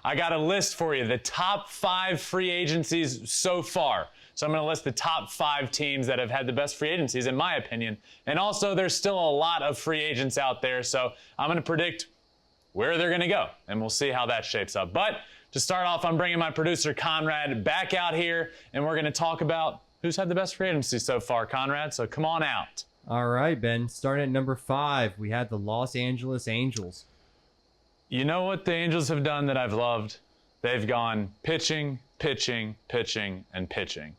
I got a list for you, the top 5 free agencies so far. So I'm going to list the top 5 teams that have had the best free agencies, in my opinion. And also, there's still a lot of free agents out there, so I'm going to predict where they're going to go, and we'll see how that shapes up. But to start off, I'm bringing my producer, Conrad, back out here, and we're going to talk about who's had the best free agency so far, Conrad. So come on out. All right, Ben. Starting at number 5, we had the Los Angeles Angels. You know what the Angels have done that I've loved? They've gone pitching, pitching, pitching, and pitching.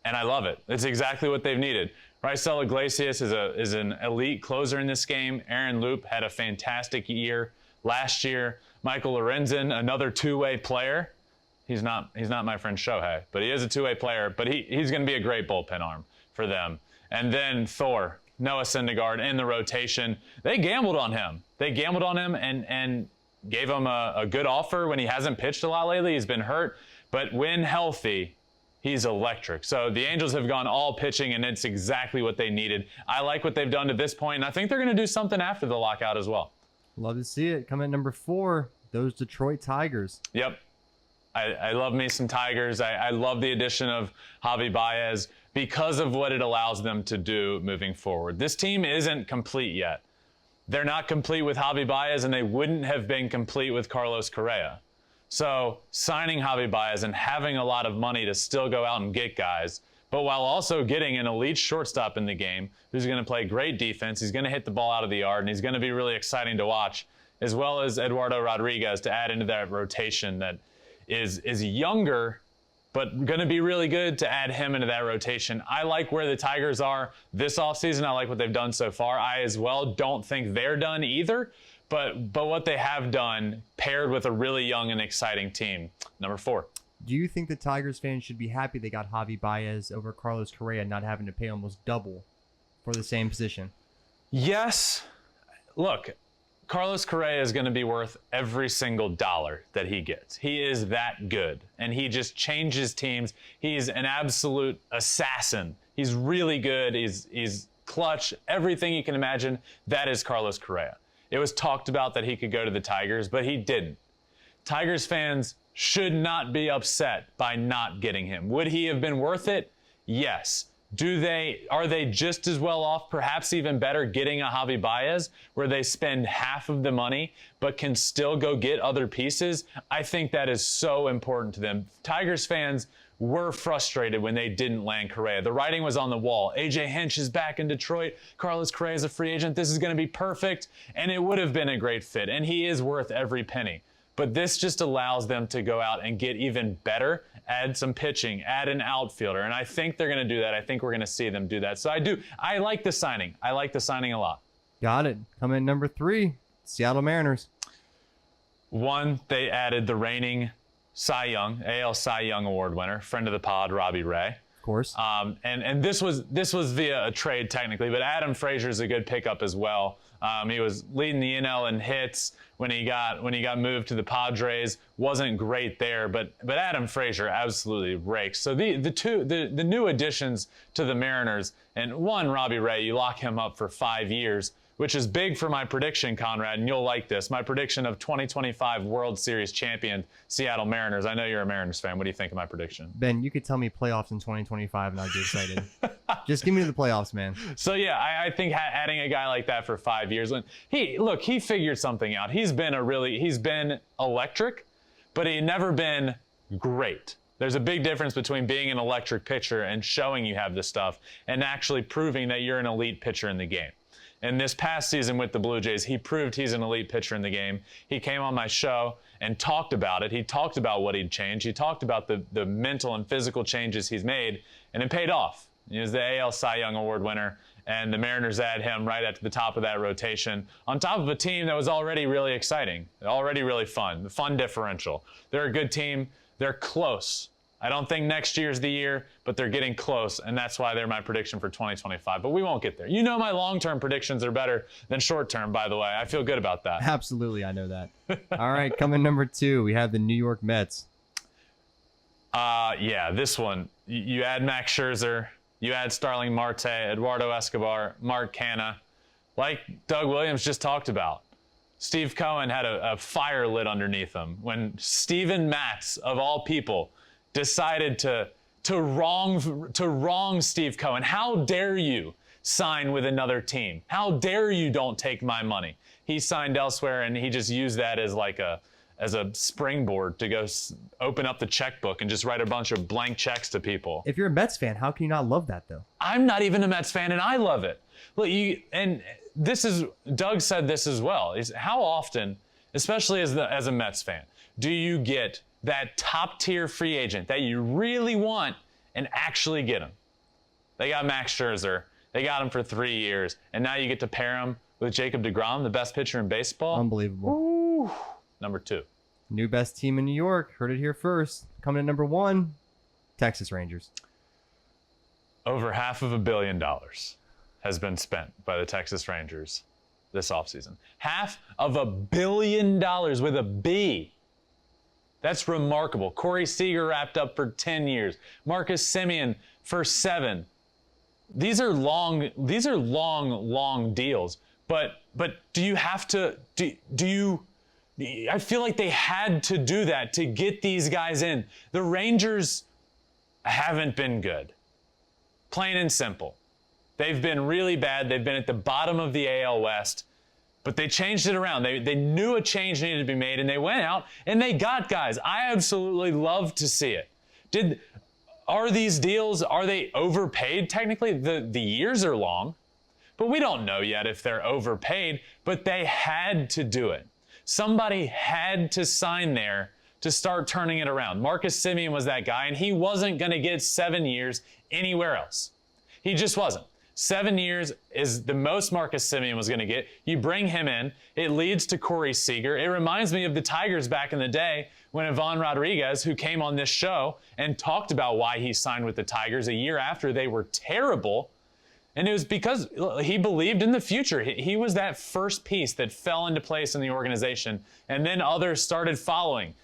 And I love it. It's exactly what they've needed. Raisel Iglesias is an elite closer in this game. Aaron Loup had a fantastic year last year. Michael Lorenzen, another two-way player. He's not my friend Shohei, but he is a two-way player. But he's going to be a great bullpen arm for them. And then Thor, Noah Syndergaard in the rotation. They gambled on him. And gave him a good offer when he hasn't pitched a lot lately. He's been hurt. But when healthy, he's electric. So the Angels have gone all pitching, and it's exactly what they needed. I like what they've done to this point, and I think they're going to do something after the lockout as well. Love to see it. Coming at number 4, those Detroit Tigers. Yep. I love me some Tigers. I love the addition of Javi Baez because of what it allows them to do moving forward. This team isn't complete yet. They're not complete with Javi Baez, and they wouldn't have been complete with Carlos Correa. So signing Javi Baez and having a lot of money to still go out and get guys, but while also getting an elite shortstop in the game who's going to play great defense, he's going to hit the ball out of the yard, and he's going to be really exciting to watch, as well as Eduardo Rodriguez to add into that rotation that is younger, but going to be really good to add him into that rotation. I like where the Tigers are this offseason. I like what they've done so far. I as well don't think they're done either, but what they have done paired with a really young and exciting team. Number 4. Do you think the Tigers fans should be happy they got Javi Baez over Carlos Correa, not having to pay almost double for the same position? Yes. Look, Carlos Correa is going to be worth every single dollar that he gets. He is that good, and he just changes teams. He's an absolute assassin. He's really good. He's clutch. Everything you can imagine, that is Carlos Correa. It was talked about that he could go to the Tigers, but he didn't. Tigers fans should not be upset by not getting him. Would he have been worth it? Yes. Are they just as well off, perhaps even better, getting a Javi Baez where they spend half of the money but can still go get other pieces? I think that is so important to them. Tigers fans were frustrated when they didn't land Correa. The writing was on the wall. AJ Hinch is back in Detroit. Carlos Correa is a free agent. This is going to be perfect, and it would have been a great fit, and he is worth every penny. But this just allows them to go out and get even better, add some pitching, add an outfielder. And I think they're going to do that. I think we're going to see them do that. So I like the signing. I like the signing a lot. Got it. Coming in number 3, Seattle Mariners. 1, they added the reigning Cy Young, AL Cy Young Award winner, friend of the pod, Robbie Ray. Of course. And this was via a trade technically, but Adam Frazier is a good pickup as well. He was leading the NL in hits when he got moved to the Padres. Wasn't great there, but Adam Frazier absolutely rakes. So the new additions to the Mariners, and 1, Robbie Ray, you lock him up for 5 years, which is big for my prediction, Conrad, and you'll like this. My prediction of 2025 World Series champion Seattle Mariners. I know you're a Mariners fan. What do you think of my prediction? Ben, you could tell me playoffs in 2025 and I'd be excited. Just give me the playoffs, man. So, yeah, I think adding a guy like that for 5 years. He figured something out. He's been electric, but he's never been great. There's a big difference between being an electric pitcher and showing you have this stuff and actually proving that you're an elite pitcher in the game. And this past season with the Blue Jays, he proved he's an elite pitcher in the game. He came on my show and talked about it. He talked about what he'd changed. He talked about the mental and physical changes he's made, and it paid off. He was the AL Cy Young Award winner, and the Mariners add him right at the top of that rotation, on top of a team that was already really exciting, already really fun, the fun differential. They're a good team. They're close. I don't think next year's the year, but they're getting close, and that's why they're my prediction for 2025. But we won't get there. You know my long-term predictions are better than short-term, by the way. I feel good about that. Absolutely, I know that. All right, coming number 2, we have the New York Mets. Yeah, this one. You add Max Scherzer, you add Starling Marte, Eduardo Escobar, Mark Canha, like Doug Williams just talked about. Steve Cohen had a fire lit underneath him when Steven Matz, of all people, decided to wrong Steve Cohen. How dare you sign with another team? How dare you don't take my money? He signed elsewhere, and he just used that as like a springboard to go open up the checkbook and just write a bunch of blank checks to people. If you're a Mets fan, how can you not love that, though? I'm not even a Mets fan, and I love it. Look, Doug said this as well, is how often, especially as a Mets fan, do you get that top tier free agent that you really want and actually get him? They got Max Scherzer. They got him for 3 years, and now you get to pair him with Jacob deGrom, the best pitcher in baseball. Unbelievable. Ooh. Number 2. New best team in New York. Heard it here first. Coming in number 1, Texas Rangers. Over $500 million has been spent by the Texas Rangers this offseason. $500 million with a B. That's remarkable. Corey Seager wrapped up for 10 years. Marcus Semien for 7. These are long deals. But do you have to, I feel like they had to do that to get these guys in. The Rangers haven't been good. Plain and simple. They've been really bad. They've been at the bottom of the AL West, but they changed it around. They knew a change needed to be made, and they went out and they got guys. I absolutely love to see it. Are these deals, are they overpaid? Technically, the years are long, but we don't know yet if they're overpaid, but they had to do it. Somebody had to sign there to start turning it around. Marcus Semien was that guy, and he wasn't going to get 7 years anywhere else. He just wasn't. 7 years is the most Marcus Semien was going to get. You bring him in. It leads to Corey Seager. It reminds me of the Tigers back in the day when Ivan Rodriguez, who came on this show and talked about why he signed with the Tigers a year after they were terrible. And it was because he believed in the future. He was that first piece that fell into place in the organization. And then others started following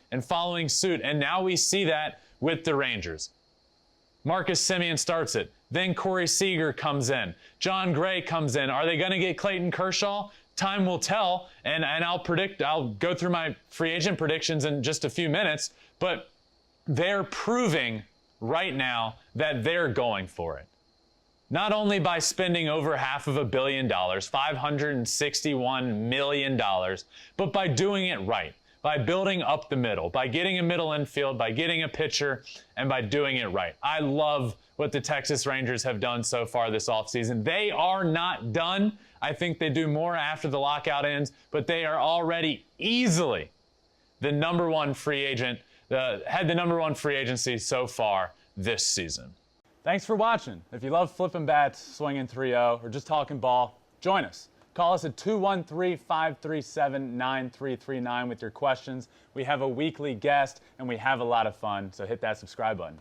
suit. And now we see that with the Rangers. Marcus Semien starts it. Then Corey Seager comes in. John Gray comes in. Are they going to get Clayton Kershaw? Time will tell. And I'll go through my free agent predictions in just a few minutes. But they're proving right now that they're going for it. Not only by spending over $500 million, $561 million, but by doing it right. By building up the middle, by getting a middle infield, by getting a pitcher, and by doing it right. I love what the Texas Rangers have done so far this offseason. They are not done. I think they do more after the lockout ends, but they are already easily the number one free agent, had the number one free agency so far this season. Thanks for watching. If you love Flippin Bats, swinging 3-0, or just talking ball, join us. Call us at 213-537-9339 with your questions. We have a weekly guest, and we have a lot of fun, so hit that subscribe button.